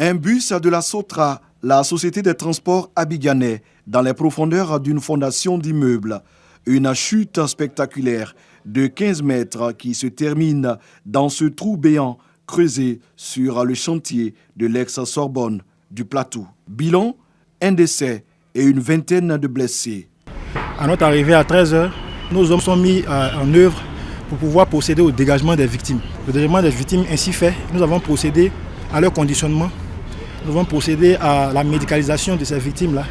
Un bus de la Sotra, la société des transports abidjanais, dans les profondeurs d'une fondation d'immeubles. Une chute spectaculaire de 15 mètres qui se termine dans ce trou béant creusé sur le chantier de l'ex-Sorbonne du Plateau. Bilan, un décès et une vingtaine de blessés. À notre arrivée à 13h, nos hommes sont mis en œuvre pour pouvoir procéder au dégagement des victimes. Le dégagement des victimes ainsi fait, nous avons procédé à leur conditionnement. Nous avons procédé à la médicalisation de ces victimes-là.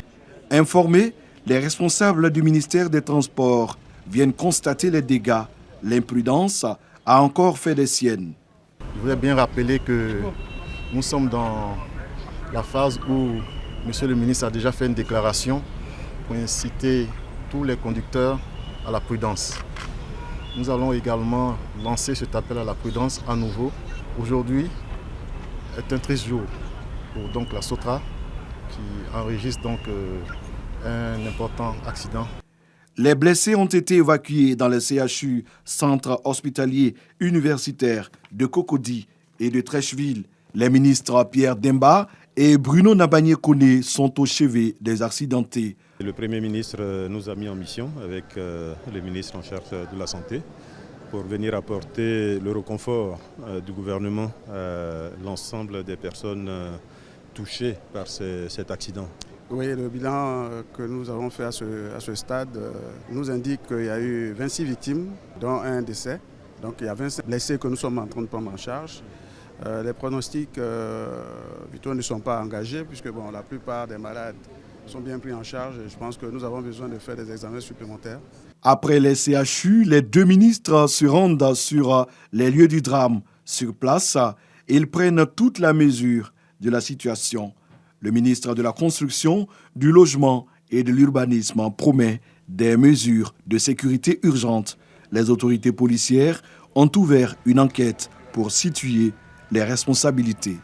Informés, les responsables du ministère des Transports viennent constater les dégâts. L'imprudence a encore fait des siennes. Je voudrais bien rappeler que nous sommes dans la phase où M. le ministre a déjà fait une déclaration pour inciter tous les conducteurs à la prudence. Nous allons également lancer cet appel à la prudence à nouveau. Aujourd'hui est un triste jour pour donc la Sotra qui enregistre donc un important accident. Les blessés ont été évacués dans le CHU, centre hospitalier universitaire de Cocody et de Trècheville. Les ministres Pierre Demba et Bruno Nabagné-Koné sont au chevet des accidentés. Le Premier ministre nous a mis en mission avec le ministre en charge de la Santé pour venir apporter le réconfort du gouvernement à l'ensemble des personnes touchées par cet accident. Oui, le bilan que nous avons fait à ce stade nous indique qu'il y a eu 26 victimes, dont un décès. Donc il y a 27 blessés que nous sommes en train de prendre en charge. Les pronostics vitaux ne sont pas engagés puisque la plupart des malades sont bien pris en charge. Et je pense que nous avons besoin de faire des examens supplémentaires. Après les CHU, les deux ministres se rendent sur les lieux du drame. Sur place, ils prennent toute la mesure de la situation. Le ministre de la Construction, du Logement et de l'Urbanisme promet des mesures de sécurité urgentes. Les autorités policières ont ouvert une enquête pour situer les responsabilités.